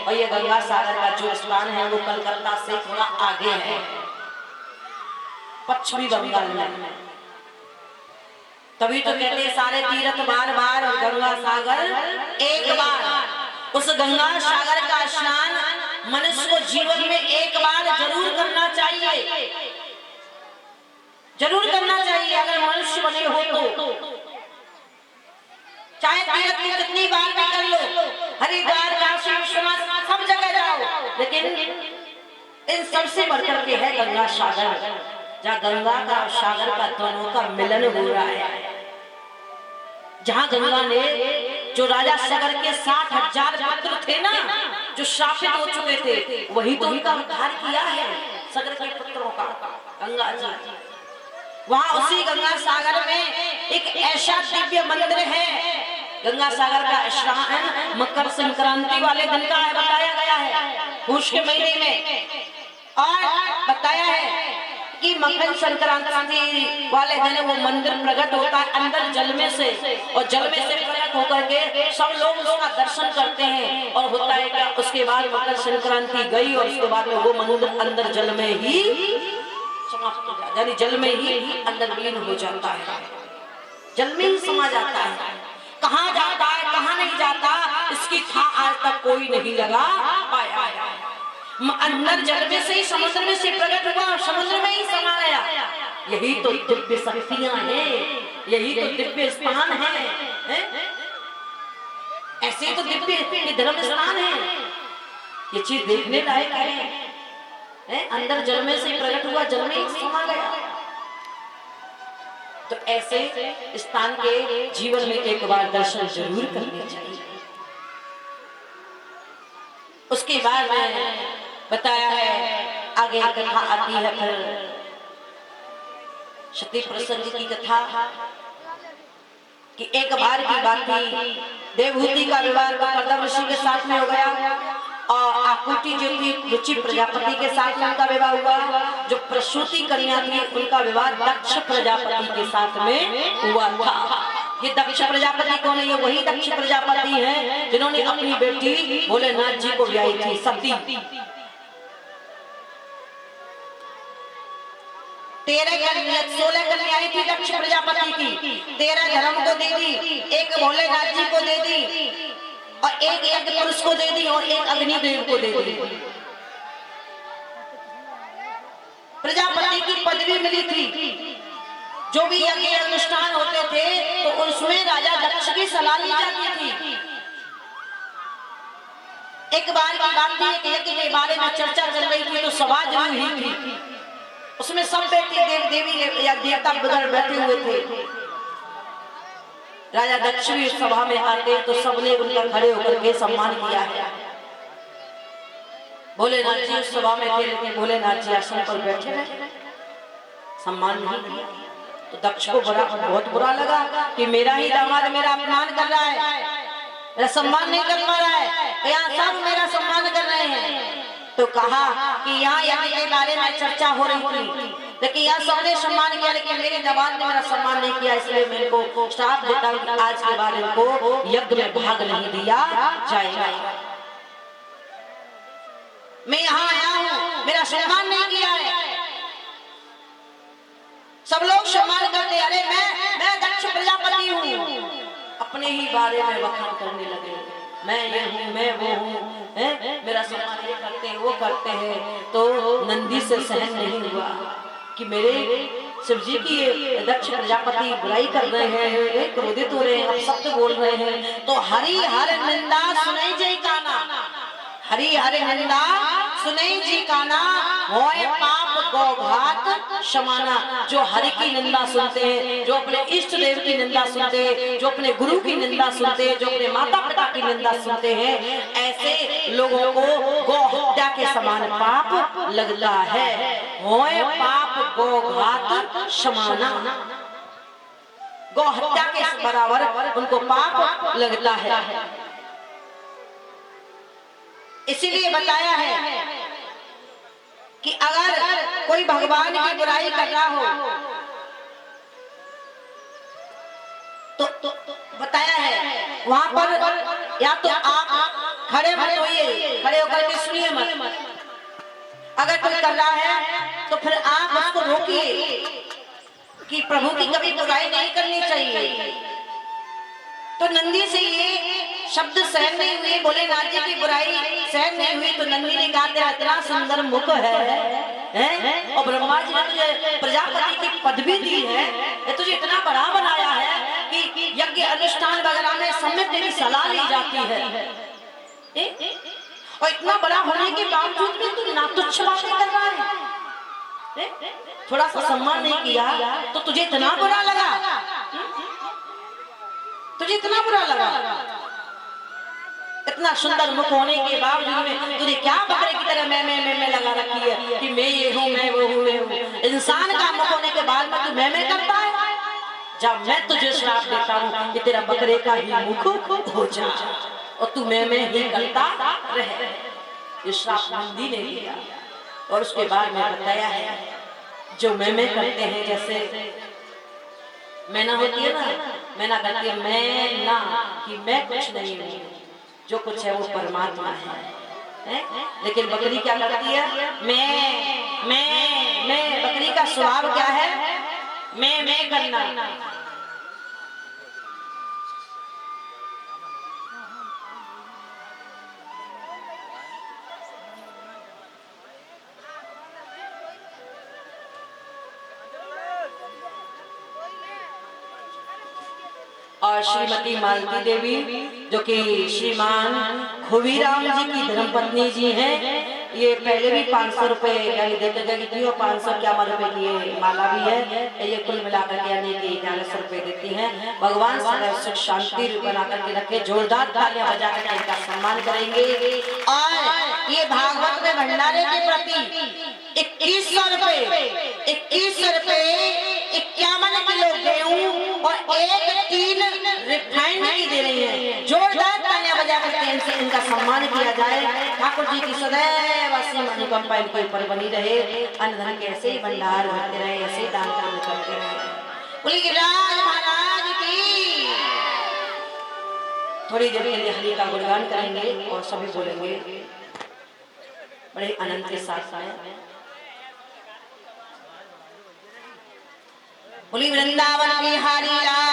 और ये गंगा सागर का जो स्थान है वो कलकत्ता से थोड़ा आगे है, पश्चिमी बंगाल में। तभी तो कहते हैं सारे तीर्थ बार बार और गंगा सागर एक बार। उस गंगा सागर का स्नान मनुष्य को जीवन में एक बार जरूर करना चाहिए, जरूर करना चाहिए अगर मनुष्य बने हो तो। चाहे तीर्थ में कितनी बार भी कर लो, हरिद्वार काशी विश्वनाथ सब जगह जाओ, लेकिन इन सबसे बढ़कर के है गंगा सागर, जहाँ गंगा का और सागर का दोनों का मिलन हो रहा है। जहाँ गंगा ने जो राजा सागर के 60,000 पुत्र थे ना, जो शापित हो चुके थे, वही तो उनका उद्धार किया है सागर के पुत्रों का, गंगा जी। वहाँ उसी गंगा सागर में एक ऐसा दिव्य मंदिर है, गंगा सागर का स्नान मकर संक्रांति वाले दिन का है, बताया गया है पुष के महीने में। और बताया है कि मकर संक्रांति वाले दिन वो मंदिर प्रकट होता है अंदर जल में से, और जल में से प्रकट होकर के सब लोग उसका दर्शन करते हैं। और होता है क्या, उसके बाद मकर संक्रांति गई और उसके बाद में वो मंदिर अंदर जल में ही समाप्त हो जाता है, यानी जल में ही अंदर विलीन हो जाता है, जल में ही समा जाता है। कहाँ जाता है कहाँ नहीं जाता इसकी था आज तक कोई नहीं लगा पाया है। अंदर जल में से ही समुद्र में से प्रकट हुआ और समुद्र में ही समा गया। यही तो दिव्य शक्तियां हैं, यही तो दिव्य स्थान है, ऐसे तो दिव्य धर्म स्थान है। ये चीज देखने लायक है, अंदर जल में से प्रकट हुआ, जल में ही समा गया। तो ऐसे स्थान के जीवन में एक बार दर्शन जरूर करने चाहिए। उसके बाद बताया है आगे कथा आती है, फिर सती प्रसंग की कथा कि एक बार की बात थी, देवहूति का विवाह कर्दम ऋषि के साथ में हो गया और आकुति जो थी रुचि प्रजापति के साथ में उनका विवाह हुआ। जो प्रसूति कन्या थी उनका विवाह दक्ष प्रजापति के साथ में हुआ था। ये दक्ष प्रजापति कौन है? ये वही दक्ष प्रजापति हैं जिन्होंने अपनी बेटी भोलेनाथ जी को ब्याही थी सती। 16 कन्याएं थी दक्ष प्रजापति की, 13 धर्म को दे दी, एक भोलेनाथ जी को दे दी और एक पुरुष को दे दी और एक अग्निदेव को दे दी। प्रजापति की पदवी मिली थी। जो भी यज्ञ अनुष्ठान होते थे तो उसमें राजा दक्ष की सलाह ली जाती थी। एक बार की बात थी, एक यज्ञ के बारे में चर्चा चल रही थी तो सभा जमी हुई थी। उसमें सब बैठे देव देवी या देवता बगैर बैठे हुए थे। राजा दक्ष भी सभा में आते तो सबने उनका खड़े होकर के सम्मान किया है। भोलेनाथ जी उस सभा में थे लेकिन भोलेनाथ जी आसन पर बैठे रहे, सम्मान नहीं किया। तो दक्ष को बहुत बुरा लगा कि मेरा ही दामाद मेरा अपमान कर रहा है, मेरा सम्मान नहीं कर पा रहा है, यहाँ सब मेरा सम्मान कर रहे हैं। तो कहा कि यहाँ यज्ञ के बारे में चर्चा हो रही थी लेकिन यहाँ सबने सम्मान किया लेकिन मेरे दामाद ने मेरा सम्मान नहीं किया, इसलिए मेरे को श्राप देता हूँ कि आज के बाद इनको यज्ञ में भाग नहीं दिया जाएगा। मैं यहाँ आया हूँ, मेरा सम्मान नहीं किया है। सब लोग सम्मान करते, अरे मैं दक्ष प्रजापति हूँ। अपने ही बारे में बखान करने लगे, मैं ये हूँ मैं वो हूँ, मेरा सम्मान ये करते हैं वो करते हैं। तो नंदी से सहन नहीं हुआ कि मेरे शिव जी की दक्ष प्रजापति बुराई कर रहे हैं, क्रोधित हो रहे हैं, अपशब्द बोल रहे हैं। तो हरि हर निंदा सुनई जय काना, हरि हर निंदा सुनई जी काना, होए पाप गौघात समाना। जो हरि की निंदा सुनते हैं, जो अपने इष्ट देव की निंदा सुनते हैं, जो अपने गुरु की निंदा सुनते हैं, जो अपने माता पिता की निंदा सुनते हैं, ऐसे लोगों को गौ हत्या के समान पाप लगता है। होए पाप गौघात समाना, गौ हत्या के बराबर उनको पाप लगता है। इसीलिए बताया है कि अगर कोई भगवान की बुराई कर रहा हो तो बताया है वहां पर या तो आप खड़े मत होइए, खड़े कर रहा है तो फिर आप उसको रोकिए कि प्रभु की कभी बुराई नहीं करनी चाहिए। तो नंदी से ये शब्द सहन नहीं हुए, भोलेनाथ जी की बुराई सहन नहीं हुई, तो नंदी ने कहा तेरा इतना सुंदर मुख है और ब्रह्मा जी ने तुझे प्रजापति की पदवी दी है, ये तुझे इतना बड़ा बनाया है कि यज्ञ अनुष्ठान वगैरह में समय तेरी सलाह ली जाती है, और इतना बड़ा होने के बावजूद भी तू ना तुच्छ बातें कर रहा है, थोड़ा सा सम्मान नहीं किया तो तुझे इतना बुरा लगा, तुझे इतना बुरा लगा। इतना सुंदर मुख होने के बावजूद में तुझे क्या बकरे की तरह मैं लगा रखी है कि मैं ये हूँ, मैं वो हूँ, मैं हूँ। इंसान का मुख होने के बाद में तू मैं करता है। जब मैं तुझे श्राप देता हूँ कि तेरा बकरे का ही मुख हो जा और तू मैं ही करता रहे, ये श्राप नंदी ने दिया। और उसके बाद में बताया है जो मैं करते हैं, जैसे मैना होती है ना, मैना कहती है मैं ना कि मैं कुछ नहीं हूँ, जो कुछ है वो परमात्मा है? लेकिन बकरी क्या करती है? मैं बकरी का स्वभाव क्या है? मैं करना। और श्रीमती मालती देवी जो कि श्रीमान खुबीराम जी की धर्मपत्नी जी हैं, ये पहले भी 500 रुपए यानी देकर गई थी और 551 रुपए की ये माला भी है। ये कुल मिलाकर के यानी कि 1100 रुपए देती हैं। भगवान सदैव सुख शांति बना करके रखे। जोरदार तालियां बजा करके इनका सम्मान करेंगे। और ये भागवत में भंडारे के प्रति 2100 रुपए 51 किलो गेहूं और 1 टीन रिफाइंड की दे रही है। जोरदार तालियां बजा करके इनका सम्मान किया जाए। ठाकुर जी की सदैव असीम अनुकंपा इनके ऊपर बनी रहे। अन्न धन के ऐसे ही भंडार भरते रहे, ऐसे ही दान पुण्य करते रहे। बोलिए गिरिराज महाराज की। थोड़ी देर के लिए हरि का गुणगान करेंगे और सभी बोलेंगे बड़े आनंद के साथ में। बोली वृंदावन बिहारी लाल